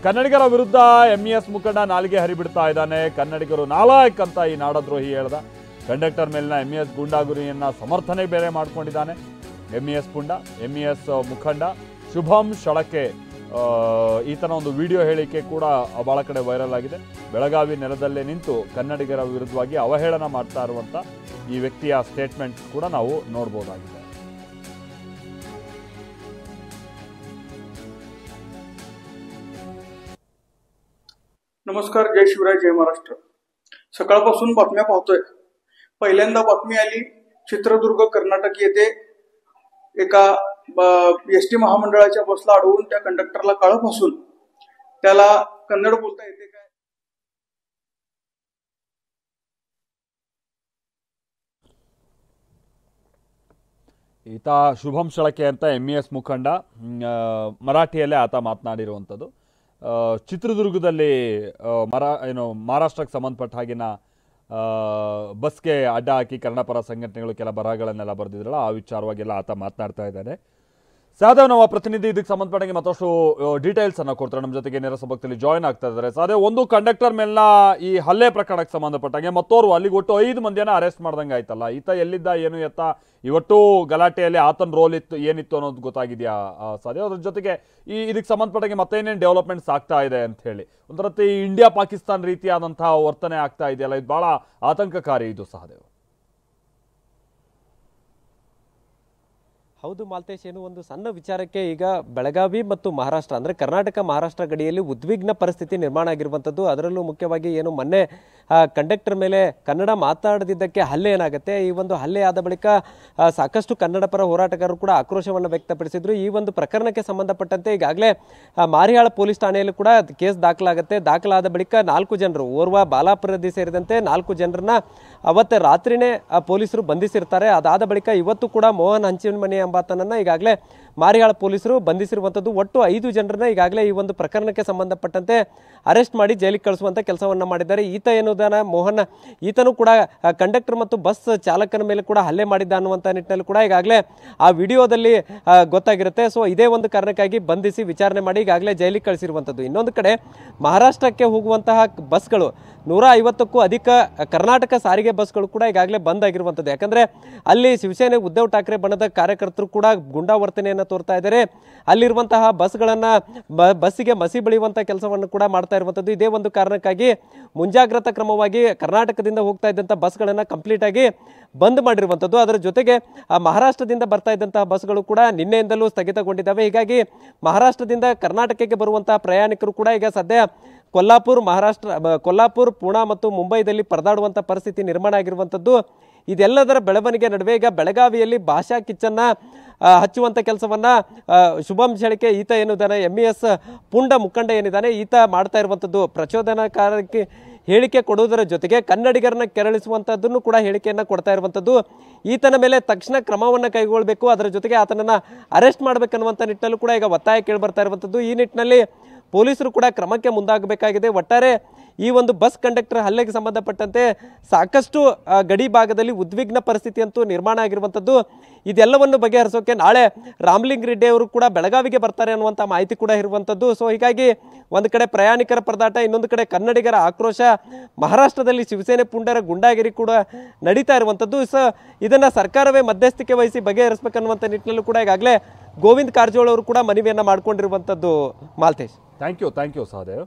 ಕನ್ನಡಿಗರ ವಿರುದ್ಧ MES ಮುಖಂಡ ನಾಲಿಗೆ ಹರಿಬಿಡ್ತಾ ಇದ್ದಾನೆ. ಕನ್ನಡಿಗರು ನಾಲಾಯಕ್ ಅಂತ ಈ ನಾಡದ್ರೋಹಿ ಹೇಳ್ದ. ಕಂಡಕ್ಟರ್ ಮೇಲಿನ MES ಗೂಂಡಾಗಿರಿಯನ್ನ ಸಮರ್ಥನೆ ಬೇರೆ ಮಾಡ್ಕೊಂಡಿದ್ದಾನೆ. MES ಮುಖಂಡ ಶುಭಂ ಶಳಕೆ ಈತನ ಒಂದು ವಿಡಿಯೋ ಹೇಳಿಕೆ ಕೂಡ ಬಹಳ ಕಡೆ ವೈರಲ್ ಆಗಿದೆ. ಬೆಳಗಾವಿ ನೆಲದಲ್ಲೇ ನಿಂತು ಕನ್ನಡಿಗರ ವಿರುದ್ಧವಾಗಿ ಅವಹೇಳನ ಮಾಡ್ತಾ ಇರುವಂತ ಈ ವ್ಯಕ್ತಿಯ ಸ್ಟೇಟ್ಮೆಂಟ್ ಕೂಡ ನಾವು ನೋಡಬಹುದಾಗಿದೆ. नमस्कार, जय शिवराय, जय महाराष्ट्र. सकाळपासून बातम्या पाहतोय. पहिल्यांदा बातमी आली चित्रदुर्ग कर्नाटक येथे एका एसटी महामंडळाच्या बसला अडवून त्या कंडक्टरला काळं फासून त्याला कन्नड बोलता येते काय. ಈತ ಶುಭಂ ಶಳಕೆ ಅಂತ MES ಮುಖಂಡ ಮರಾಠಿಯಲ್ಲೇ ಆತ ಮಾತನಾಡಿರುವಂಥದ್ದು. ಚಿತ್ರದುರ್ಗದಲ್ಲಿ ಮಹಾರಾಷ್ಟ್ರಕ್ಕೆ ಸಂಬಂಧಪಟ್ಟ ಹಾಗಿನ ಬಸ್ಗೆ ಅಡ್ಡ ಹಾಕಿ ಕನ್ನಡಪರ ಸಂಘಟನೆಗಳು ಕೆಲ ಬರಹಗಳನ್ನೆಲ್ಲ ಬರೆದಿದ್ರಲ್ಲ, ಆ ವಿಚಾರವಾಗೆಲ್ಲ ಆತ ಮಾತನಾಡ್ತಾ ಇದ್ದಾನೆ. ಸಹದೇವ್ ನಮ್ಮ ಪ್ರತಿನಿಧಿ ಇದಕ್ಕೆ ಸಂಬಂಧಪಟ್ಟಂಗೆ ಮತ್ತಷ್ಟು ಡೀಟೇಲ್ಸ್ ಅನ್ನ ಕೊಡ್ತಾರೆ. ನಮ್ಮ ಜೊತೆಗೆ ನೇರ ಸಂಪರ್ಕದಲ್ಲಿ ಜಾಯ್ನ್ ಆಗ್ತಾ ಇದ್ದಾರೆ. ಸಹದೇವ್, ಒಂದು ಕಂಡಕ್ಟರ್ ಮೇಲಿನ ಈ ಹಲ್ಲೆ ಪ್ರಕರಣಕ್ಕೆ ಸಂಬಂಧಪಟ್ಟಂಗೆ ಮತ್ತೋರ್ವ ಅಲ್ಲಿಗೆ ಒಟ್ಟು 5 ಮಂದಿಯನ್ನ ಅರೆಸ್ಟ್ ಮಾಡ್ದಂಗೆ ಆಯ್ತಲ್ಲ. ಈತ ಎಲ್ಲಿದ್ದ, ಏನು ಎತ್ತ, ಇವತ್ತು ಗಲಾಟೆಯಲ್ಲಿ ಆತನ ರೋಲ್ ಏನಿತ್ತು ಅನ್ನೋದು ಗೊತ್ತಾಗಿದೆಯಾ ಸಹದೇವ್? ಅದ್ರ ಜೊತೆಗೆ ಇದಕ್ಕೆ ಸಂಬಂಧಪಟ್ಟಂಗೆ ಮತ್ತೇನೇನು ಡೆವಲಪ್ಮೆಂಟ್ಸ್ ಆಗ್ತಾ ಇದೆ ಅಂತ ಹೇಳಿ, ಒಂಥರ ಇಂಡಿಯಾ ಪಾಕಿಸ್ತಾನ ರೀತಿಯಾದಂತಹ ವರ್ತನೆ ಆಗ್ತಾ ಇದೆಯಲ್ಲ, ಇದು ಬಹಳ ಆತಂಕಕಾರಿ ಇದು ಸಹದೇವ್. ಹೌದು ಮಾಲ್ತೇಶ್, ಏನು ಒಂದು ಸಣ್ಣ ವಿಚಾರಕ್ಕೆ ಈಗ ಬೆಳಗಾವಿ ಮತ್ತು ಮಹಾರಾಷ್ಟ್ರ ಅಂದರೆ ಕರ್ನಾಟಕ ಮಹಾರಾಷ್ಟ್ರ ಗಡಿಯಲ್ಲಿ ಉದ್ವಿಗ್ನ ಪರಿಸ್ಥಿತಿ ನಿರ್ಮಾಣ ಆಗಿರುವಂಥದ್ದು. ಅದರಲ್ಲೂ ಮುಖ್ಯವಾಗಿ ಏನು ಮೊನ್ನೆ ಕಂಡಕ್ಟರ್ ಮೇಲೆ ಕನ್ನಡ ಮಾತಾಡದಿದ್ದಕ್ಕೆ ಹಲ್ಲೆ ಏನಾಗುತ್ತೆ, ಈ ಒಂದು ಹಲ್ಲೆ ಆದ ಬಳಿಕ ಸಾಕಷ್ಟು ಕನ್ನಡ ಪರ ಹೋರಾಟಗಾರರು ಕೂಡ ಆಕ್ರೋಶವನ್ನು ವ್ಯಕ್ತಪಡಿಸಿದ್ರು. ಈ ಒಂದು ಪ್ರಕರಣಕ್ಕೆ ಸಂಬಂಧಪಟ್ಟಂತೆ ಈಗಾಗಲೇ ಮಾರಿಹಾಳ ಪೊಲೀಸ್ ಠಾಣೆಯಲ್ಲಿ ಕೂಡ ಕೇಸ್ ದಾಖಲಾಗುತ್ತೆ. ದಾಖಲಾದ ಬಳಿಕ 4 ಜನರು, ಓರ್ವ ಬಾಲಾಪುರದಿ ಸೇರಿದಂತೆ 4 ಜನರನ್ನ ಅವತ್ತು ರಾತ್ರಿನೇ ಪೊಲೀಸರು ಬಂಧಿಸಿರ್ತಾರೆ. ಅದಾದ ಬಳಿಕ ಇವತ್ತು ಕೂಡ ಮೋಹನ್ ಹಂಚಿನಮನಿ ಎಂಬಾತನನ್ನ ಈಗಾಗಲೇ ಮಾರಿಹಾಳ ಪೊಲೀಸರು ಬಂಧಿಸಿರುವಂಥದ್ದು. ಒಟ್ಟು 5 ಜನರನ್ನ ಈಗಾಗಲೇ ಈ ಒಂದು ಪ್ರಕರಣಕ್ಕೆ ಸಂಬಂಧಪಟ್ಟಂತೆ ಅರೆಸ್ಟ್ ಮಾಡಿ ಜೈಲಿಗೆ ಕಳಿಸುವಂತ ಕೆಲಸವನ್ನ ಮಾಡಿದ್ದಾರೆ. ಈತ ಎನ್ನುವುದನ್ನ ಮೋಹನ್, ಈತನು ಕೂಡ ಕಂಡಕ್ಟರ್ ಮತ್ತು ಬಸ್ ಚಾಲಕನ ಮೇಲೆ ಕೂಡ ಹಲ್ಲೆ ಮಾಡಿದ್ದ ಅನ್ನುವಂಥ ನಿಟ್ಟಿನಲ್ಲಿ ಕೂಡ ಈಗಾಗಲೇ ಆ ವಿಡಿಯೋದಲ್ಲಿ ಗೊತ್ತಾಗಿರುತ್ತೆ. ಸೊ ಇದೇ ಒಂದು ಕಾರಣಕ್ಕಾಗಿ ಬಂಧಿಸಿ ವಿಚಾರಣೆ ಮಾಡಿ ಈಗಾಗಲೇ ಜೈಲಿಗೆ ಕಳಿಸಿರುವಂಥದ್ದು. ಇನ್ನೊಂದು ಕಡೆ ಮಹಾರಾಷ್ಟ್ರಕ್ಕೆ ಹೋಗುವಂತಹ ಬಸ್ಗಳು 150ಕ್ಕೂ ಅಧಿಕ ಕರ್ನಾಟಕ ಸಾರಿಗೆ ಬಸ್ಗಳು ಕೂಡ ಈಗಾಗಲೇ ಬಂದ್ ಆಗಿರುವಂಥದ್ದು. ಯಾಕಂದ್ರೆ ಅಲ್ಲಿ ಶಿವಸೇನೆ ಉದ್ಧವ್ ಠಾಕ್ರೆ ಬಣದ ಕಾರ್ಯಕರ್ತರು ಕೂಡ ಗುಂಡಾವರ್ತನೆಯನ್ನು ತೋರ್ತಾ ಇದ್ದಾರೆ. ಅಲ್ಲಿರುವಂತಹ ಬಸ್ಸಿಗೆ ಮಸಿ ಬಳಿಯುವಂತ ಕೆಲಸವನ್ನು ಕೂಡ ಮಾಡ್ತಾ ಇರುವಂಥದ್ದು. ಇದೇ ಒಂದು ಕಾರಣಕ್ಕಾಗಿ ಮುಂಜಾಗ್ರತಾ ಕ್ರಮವಾಗಿ ಕರ್ನಾಟಕದಿಂದ ಹೋಗ್ತಾ ಇದ್ದಂಥ ಬಸ್ಗಳನ್ನು ಕಂಪ್ಲೀಟ್ ಆಗಿ ಬಂದ್ ಮಾಡಿರುವಂಥದ್ದು. ಅದರ ಜೊತೆಗೆ ಮಹಾರಾಷ್ಟ್ರದಿಂದ ಬರ್ತಾ ಇದ್ದಂತಹ ಬಸ್ಗಳು ಕೂಡ ನಿನ್ನೆಯಿಂದಲೂ ಸ್ಥಗಿತಗೊಂಡಿದ್ದಾವೆ. ಹೀಗಾಗಿ ಮಹಾರಾಷ್ಟ್ರದಿಂದ ಕರ್ನಾಟಕಕ್ಕೆ ಬರುವಂತಹ ಪ್ರಯಾಣಿಕರು ಕೂಡ ಈಗ ಸದ್ಯ ಕೊಲ್ಲಾಪುರ್, ಪೂಣಾ ಮತ್ತು ಮುಂಬೈದಲ್ಲಿ ಪರದಾಡುವಂಥ ಪರಿಸ್ಥಿತಿ ನಿರ್ಮಾಣ ಆಗಿರುವಂಥದ್ದು. ಇದೆಲ್ಲದರ ಬೆಳವಣಿಗೆ ನಡುವೆ ಈಗ ಬೆಳಗಾವಿಯಲ್ಲಿ ಭಾಷಾ ಕಿಚ್ಚನ್ನ ಹಚ್ಚುವಂಥ ಕೆಲಸವನ್ನ ಶುಭಂ ಶಳಕೆ ಈತ ಏನಿದ್ದಾನೆ, MES ಪುಂಡ ಮುಖಂಡ ಏನಿದ್ದಾನೆ ಈತ ಮಾಡ್ತಾ ಇರುವಂಥದ್ದು. ಪ್ರಚೋದನಕಾರಕ್ಕೆ ಹೇಳಿಕೆ ಕೊಡುವುದರ ಜೊತೆಗೆ ಕನ್ನಡಿಗರನ್ನ ಕೆರಳಿಸುವಂಥದ್ದನ್ನು ಕೂಡ ಹೇಳಿಕೆಯನ್ನು ಕೊಡ್ತಾ ಇರುವಂಥದ್ದು. ಈತನ ಮೇಲೆ ತಕ್ಷಣ ಕ್ರಮವನ್ನು ಕೈಗೊಳ್ಳಬೇಕು, ಅದರ ಜೊತೆಗೆ ಆತನನ್ನು ಅರೆಸ್ಟ್ ಮಾಡಬೇಕನ್ನುವಂಥ ನಿಟ್ಟಿನಲ್ಲೂ ಕೂಡ ಈಗ ಒತ್ತಾಯ ಕೇಳಿ ಬರ್ತಾ ಇರುವಂಥದ್ದು. ಈ ನಿಟ್ಟಿನಲ್ಲಿ ಪೊಲೀಸರು ಕೂಡ ಕ್ರಮಕ್ಕೆ ಮುಂದಾಗಬೇಕಾಗಿದೆ. ಒಟ್ಟಾರೆ ಈ ಒಂದು ಬಸ್ ಕಂಡಕ್ಟರ್ ಹಲ್ಲೆಗೆ ಸಂಬಂಧಪಟ್ಟಂತೆ ಸಾಕಷ್ಟು ಗಡಿ ಭಾಗದಲ್ಲಿ ಉದ್ವಿಗ್ನ ಪರಿಸ್ಥಿತಿ ಅಂತೂ ನಿರ್ಮಾಣ ಆಗಿರುವಂಥದ್ದು. ಇದೆಲ್ಲವನ್ನು ಬಗೆಹರಿಸೋಕೆ ನಾಳೆ ರಾಮಲಿಂಗ ರೆಡ್ಡಿ ಅವರು ಕೂಡ ಬೆಳಗಾವಿಗೆ ಬರ್ತಾರೆ ಅನ್ನುವಂಥ ಮಾಹಿತಿ ಕೂಡ ಇರುವಂಥದ್ದು. ಸೊ ಹೀಗಾಗಿ ಒಂದು ಕಡೆ ಪ್ರಯಾಣಿಕರ ಪರದಾಟ, ಇನ್ನೊಂದು ಕಡೆ ಕನ್ನಡಿಗರ ಆಕ್ರೋಶ, ಮಹಾರಾಷ್ಟ್ರದಲ್ಲಿ ಶಿವಸೇನೆ ಪುಂಡರ ಗುಂಡಾಗಿರಿ ಕೂಡ ನಡೀತಾ ಇರುವಂಥದ್ದು. ಸೊ ಇದನ್ನು ಸರ್ಕಾರವೇ ಮಧ್ಯಸ್ಥಿಕೆ ವಹಿಸಿ ಬಗೆಹರಿಸಬೇಕನ್ನುವಂಥ ನಿಟ್ಟಿನಲ್ಲೂ ಕೂಡ ಈಗಾಗಲೇ ಗೋವಿಂದ ಕಾರಜೋಳ ಅವರು ಕೂಡ ಮನವಿಯನ್ನು ಮಾಡಿಕೊಂಡಿರುವಂಥದ್ದು. Malthesh, thank you Sahadev.